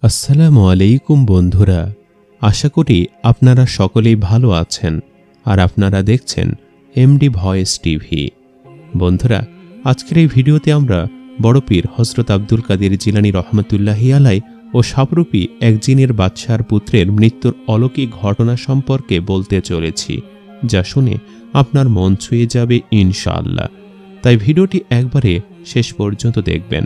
আসসালামু আলাইকুম বন্ধুরা, আশা করি আপনারা সকলেই ভালো আছেন আর আপনারা দেখছেন এমডি ভয়েস টিভি। বন্ধুরা, আজকের এই ভিডিওতে আমরা বড় পীর হযরত আব্দুল কাদের জিলানী রহমতুল্লাহি আলাই ও সাবরূপী এক জিনের বাদশার পুত্রের মৃত্যুর অলৌকিক ঘটনা সম্পর্কে বলতে চলেছি, যা শুনে আপনার মন ছুঁয়ে যাবে ইনশাআল্লাহ। তাই ভিডিওটি একবারে শেষ পর্যন্ত দেখবেন।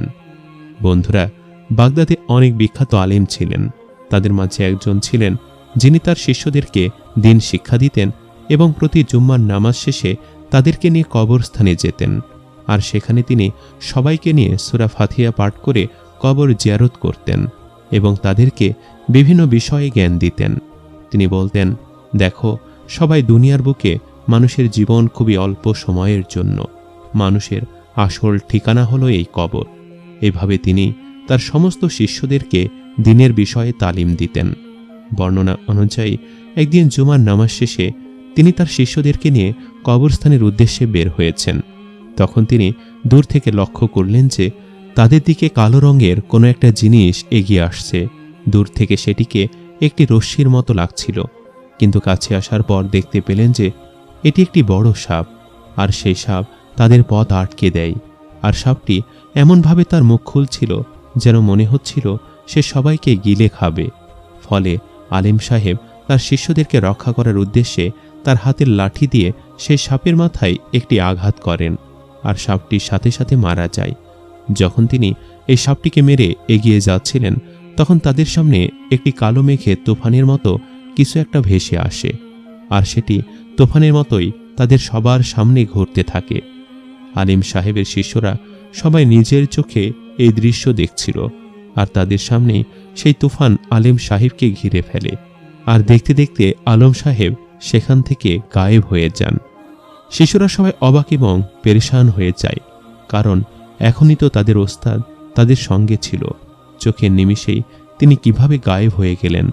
বন্ধুরা, বাগদাদে অনেক বিখ্যাত আলেম ছিলেন। তাদের মাঝে একজন ছিলেন যিনি তার শিষ্যদেরকে দিন শিক্ষা দিতেন এবং প্রতি জুম্মার নামাজ শেষে তাদেরকে নিয়ে কবরস্থানে যেতেন, আর সেখানে তিনি সবাইকে নিয়ে সূরা ফাতিহা পাঠ করে কবর জিয়ারত করতেন এবং তাদেরকে বিভিন্ন বিষয়ে জ্ঞান দিতেন। তিনি বলতেন, দেখো, সবাই দুনিয়ার বুকে মানুষের জীবন খুবই অল্প সময়ের জন্য, মানুষের আসল ঠিকানা হলো এই কবর। এভাবে তিনি তার সমস্ত শিষ্যদেরকে দিনের বিষয়ে তালিম দিতেন। বর্ণনা অনুযায়ী একদিন জুমার নামাজ শেষে তিনি তার শিষ্যদেরকে নিয়ে কবরস্থানের উদ্দেশ্যে বের হয়েছেন। তখন তিনি দূর থেকে লক্ষ্য করলেন যে তাদের দিকে কালো রঙের কোনো একটা জিনিস এগিয়ে আসছে। দূর থেকে সেটিকে একটি রশ্মির মতো লাগছিল, কিন্তু কাছে আসার পর দেখতে পেলেন যে এটি একটি বড় সাপ, আর সেই সাপ তাদের পথ আটকে দেয়। আর সাপটি এমনভাবে তার মুখ খুলছিল যেন মনে হচ্ছিল সে সবাইকে গিলে খাবে। ফলে আলিম সাহেব তার শিষ্যদেরকে রক্ষা করার উদ্দেশ্যে তার হাতের লাঠি দিয়ে সেই সাপের মাথায় একটি আঘাত করেন, আর সাপটির সাথে সাথে মারা যায়। যখন তিনি এই সাপটিকে মেরে এগিয়ে যাচ্ছিলেন, তখন তাদের সামনে একটি কালো মেঘে তুফানের মতো কিছু একটা ভেসে আসে, আর সেটি তুফানের মতোই তাদের সবার সামনে ঘুরতে থাকে। আলিম সাহেবের শিষ্যরা সবাই নিজের চোখে এই দৃশ্য দেখছিল, আর তাদের সামনে সেই তুফান আলিম সাহেবকে ঘিরে ফেলে, আর দেখতে দেখতে আলম সাহেব সেখান থেকে গায়েব হয়ে যান। শিশুরা সবাই অবাক এবং পেরেশান হয়ে যায়, কারণ এখনই তো তাদের ওস্তাদ তাদের সঙ্গে ছিল। চোখের নিমিষেই তিনি কিভাবে গায়েব হয়ে গেলেন।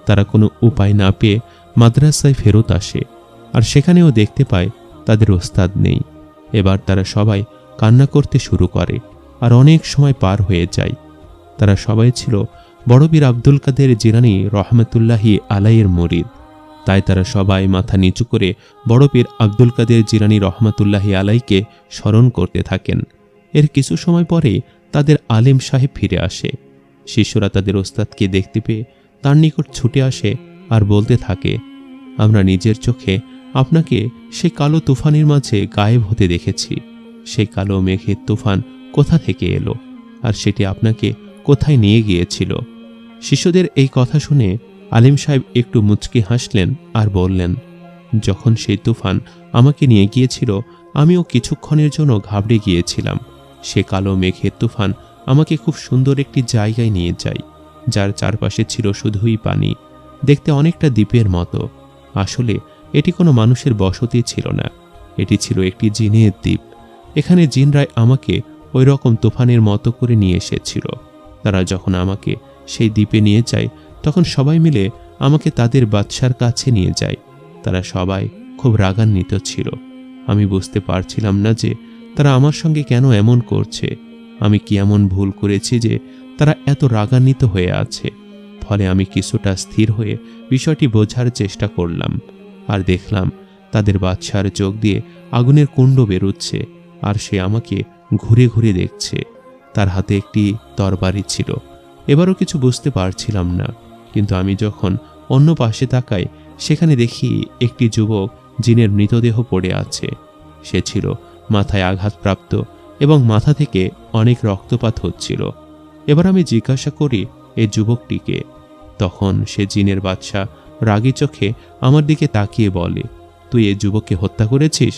তারা কোনো উপায় না পেয়ে মাদ্রাসায় ফেরত আসে, আর সেখানেও দেখতে পায় তাদের ওস্তাদ নেই। এবার তারা সবাই কান্না করতে শুরু করে, আর অনেক সময় পার হয়ে যায়। তারা সবাই ছিল বড় পীর আব্দুল কাদের জিলানী রহমতুল্লাহি আলাইয়ের মুরিদ। তাই তারা সবাই মাথা নিচু করে বড় পীর আব্দুল কাদের জিলানী রহমতুল্লাহি আলাইকে স্মরণ করতে থাকেন। এর কিছু সময় পরে তাদের আলেম সাহেব ফিরে আসে। শিষ্যরা তাদের ওস্তাদকে দেখতে পেয়ে তার নিকট ছুটে আসে আর বলতে থাকে, আমরা নিজের চোখে আপনাকে সেই কালো তুফানের মাঝে গায়েব হতে দেখেছি। সেই কালো মেঘের তুফান কোথা থেকে এলো, আর সেটি আপনাকে কোথায় নিয়ে গিয়েছিল? শিষ্যদের এই কথা শুনে আলিম সাহেব একটু মুচকি হাসলেন আর বললেন, যখন সেই তুফান আমাকে নিয়ে গিয়েছিল, আমিও কিছুক্ষণের জন্য ঘাবড়ে গিয়েছিলাম। সে কালো মেঘের তুফান আমাকে খুব সুন্দর একটি জায়গায় নিয়ে যায়, যার চারপাশে ছিল শুধুই পানি, দেখতে অনেকটা দ্বীপের মতো। আসলে এটি কোনো মানুষের বসতি ছিল না, এটি ছিল একটি জিনের দ্বীপ। এখানে জিনরাই আমাকে ওই রকম তুফানের মতো করে নিয়ে এসেছিল। তারা যখন আমাকে সেই দ্বীপে নিয়ে যায়, তখন সবাই মিলে আমাকে তাদের বাদশার কাছে নিয়ে যায়। তারা সবাই খুব রাগান্বিত ছিল। আমি বুঝতে পারছিলাম না যে তারা আমার সঙ্গে কেন এমন করছে। আমি কি এমন ভুল করেছি যে তারা এত রাগান্বিত হয়ে আছে? ফলে আমি কিছুটা স্থির হয়ে বিষয়টি বোঝার চেষ্টা করলাম, আর দেখলাম তাদের বাদশার চোখ দিয়ে আগুনের কুণ্ড বেরোচ্ছে, আর সে আমাকে ঘুরে ঘুরে দেখছে। তার হাতে একটি তরবারি ছিল। এবারও কিছু বুঝতে পারছিলাম না, কিন্তু আমি যখন অন্য পাশে তাকাই, সেখানে দেখি একটি যুবক জিনের মৃতদেহ পড়ে আছে। সে ছিল মাথায় আঘাতপ্রাপ্ত এবং মাথা থেকে অনেক রক্তপাত হচ্ছিল। এবার আমি জিজ্ঞাসা করি, এই যুবকটিকে? তখন সে জিনের বাদশা রাগী চোখে আমার দিকে তাকিয়ে বলে, তুই এই যুবককে হত্যা করেছিস?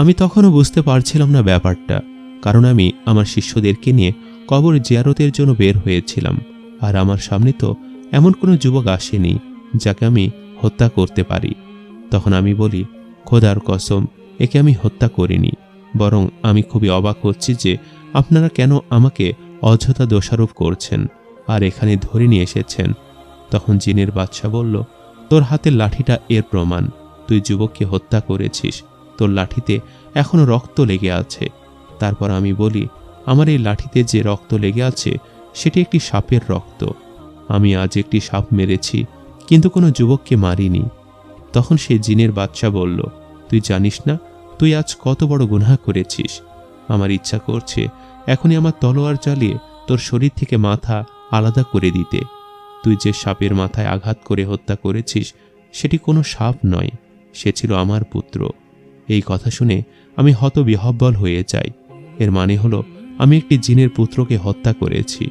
আমি তখনও বুঝতে পারছিলাম না ব্যাপারটা, কারণ আমি আমার শিষ্যদেরকে নিয়ে কবর জিয়ারতের জন্য বের হয়েছিলাম, আর আমার সামনে তো এমন কোনো যুবক আসেনি যাকে আমি হত্যা করতে পারি। তখন আমি বলি, খোদার কসম, একে আমি হত্যা করিনি, বরং আমি খুবই অবাক হচ্ছি যে আপনারা কেন আমাকে অযথা দোষারোপ করছেন আর এখানে ধরে নিয়ে এসেছেন। তখন জিনের বাদশা বলল, তোর হাতের লাঠিটা এর প্রমাণ। তুই যুবককে হত্যা করেছিস, তোর লাঠিতে এখনো রক্ত লেগে আছে। তারপর আমি বলি, আমার এই লাঠিতে যে রক্ত লেগে আছে সেটি একটি সাপের রক্ত। আমি আজ একটি সাপ মেরেছি, কিন্তু কোনো যুবককে মারিনি। তখন সে জিনের বাদশা বলল, তুই জানিস না তুই আজ কত বড় গুনাহ করেছিস? আমার ইচ্ছা করছে এখনই আমার তলোয়ার চালিয়ে তোর শরীর থেকে মাথা আলাদা করে দিতে। তুই যে সাপের মাথায় আঘাত করে হত্যা করেছিস সেটি কোনো সাপ নয়, সে ছিল আমার পুত্র। এই কথা শুনে আমি হতবিহ্বল হয়ে যাই। এর মানে হলো আমি একটি জিনের পুত্রকে হত্যা করেছি।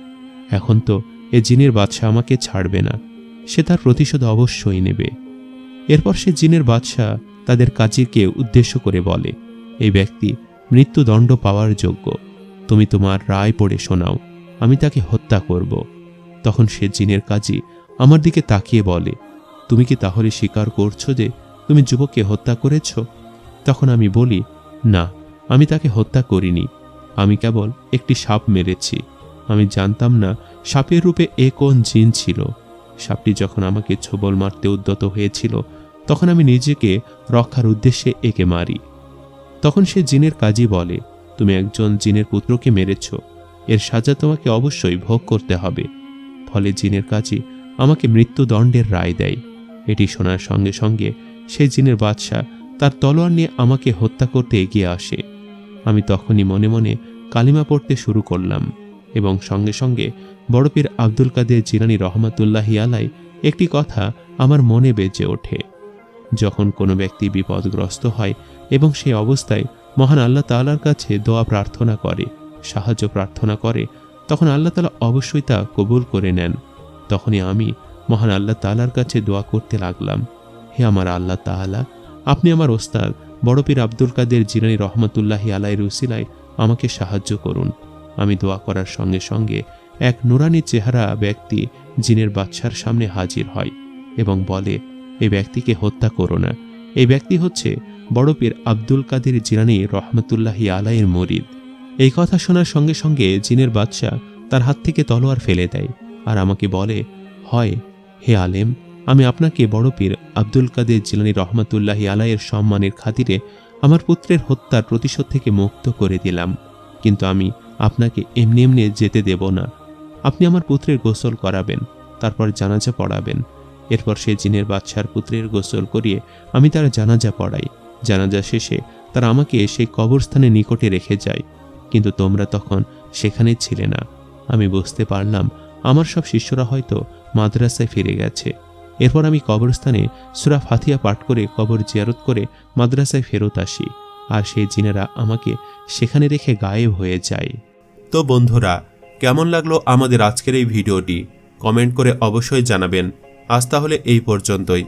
এখন তো এ জিনের বাদশা আমাকে ছাড়বে না, সে তার প্রতিশোধ অবশ্যই নেবে। এরপর সে জিনের বাদশা তাদের কাজীকে উদ্দেশ্য করে বলে, এই ব্যক্তি মৃত্যুদণ্ড পাওয়ার যোগ্য, তুমি তোমার রায় পড়ে শোনাও, আমি তাকে হত্যা করব। তখন সে জিনের কাজী আমার দিকে তাকিয়ে বলে, তুমি কি তাহলে স্বীকার করছো যে তুমি যুবককে হত্যা করেছ? তখন আমি বলি, না, আমি তাকে হত্যা করিনি, আমি কেবল একটি সাপ মেরেছি। আমি জানতাম না সাপের রূপে এ কোন জিন ছিল। সাপটি যখন আমাকে ছোবল মারতে উদ্যত হয়েছিল তখন আমি নিজেকে রক্ষার উদ্দেশ্যে একে মারি। তখন সে জিনের কাজী বলে, তুমি একজন জিনের পুত্রকে মেরেছ, এর সাজা তোমাকে অবশ্যই ভোগ করতে হবে। ফলে জিনের কাজী আমাকে মৃত্যুদণ্ডের রায় দেয়। এটি শোনার সঙ্গে সঙ্গে সেই জিনের বাদশা তার তলোয়ার নিয়ে আমাকে হত্যা করতে এগিয়ে আসে। আমি তখনই মনে মনে কালিমা পড়তে শুরু করলাম এবং সঙ্গে সঙ্গে বড় পীর আব্দুল কাদের জিলানী রহমাতুল্লাহি আলাই একটি কথা আমার মনে বেজে ওঠে। যখন কোনো ব্যক্তি বিপদগ্রস্ত হয় এবং সেই অবস্থায় মহান আল্লাহ তাআলার কাছে দোয়া প্রার্থনা করে, সাহায্য প্রার্থনা করে, তখন আল্লাহ তাআলা অবশ্যই তা কবুল করে নেন। তখনই আমি মহান আল্লাহ তাআলার কাছে দোয়া করতে লাগলাম, হে আমার আল্লাহ তাআলা, আপনি আমার ওস্তাদ বড় পীর আব্দুল কাদের জিলানী রহমাতুল্লাহি আলাইহির উসিলায় আমাকে সাহায্য করুন। আমি দোয়া করার সঙ্গে সঙ্গে এক নুরানি চেহারা ব্যক্তি জিনের বাদশার সামনে হাজির হয় এবং বলে, এই ব্যক্তিকে হত্যা করো না, এই ব্যক্তি হচ্ছে বড় পীর আব্দুল কাদের জিলানী রহমাতুল্লাহি আলাইহির মুরিদ। এই কথা শোনার সঙ্গে সঙ্গে জিনের বাদশা তার হাত থেকে তলোয়ার ফেলে দেয় আর আমাকে বলে, হয় হে আলেম, আমি আপনাকে বড় পীর আব্দুল কাদের জিলানী রহমাতুল্লাহি আলাইহির সম্মানের খাতিরে আমার পুত্রের হত্যার প্রতিশোধ থেকে মুক্ত করে দিলাম, কিন্তু আমি আপনাকে এমনি এমনি যেতে দেব না। আপনি আমার পুত্রের গোসল করাবেন, তারপর জানাজা পড়াবেন। এরপর সে জিনের বাদশার পুত্রের গোসল করিয়ে আমি তার জানাজা পড়াই। জানাজা শেষে তারা আমাকে সেই কবরস্থানের নিকটে রেখে যায়, কিন্তু তোমরা তখন সেখানে ছিলে না। আমি বুঝতে পারলাম আমার সব শিষ্যরা হয়তো মাদ্রাসায় ফিরে গেছে। এরপর আমি কবরস্থানে সূরা ফাতিহা পাঠ করে কবর জিয়ারত করে মাদ্রাসায় ফেরত আসি, আর সেই জিনেরা আমাকে সেখানে রেখে গায়েব হয়ে যায়। তো বন্ধুরা, কেমন লাগলো আমাদের আজকের এই ভিডিওটি কমেন্ট করে অবশ্যই জানাবেন। আজ তাহলে এই পর্যন্তই।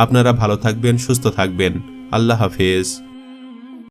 আপনারা ভালো থাকবেন, সুস্থ থাকবেন। আল্লাহ হাফেজ।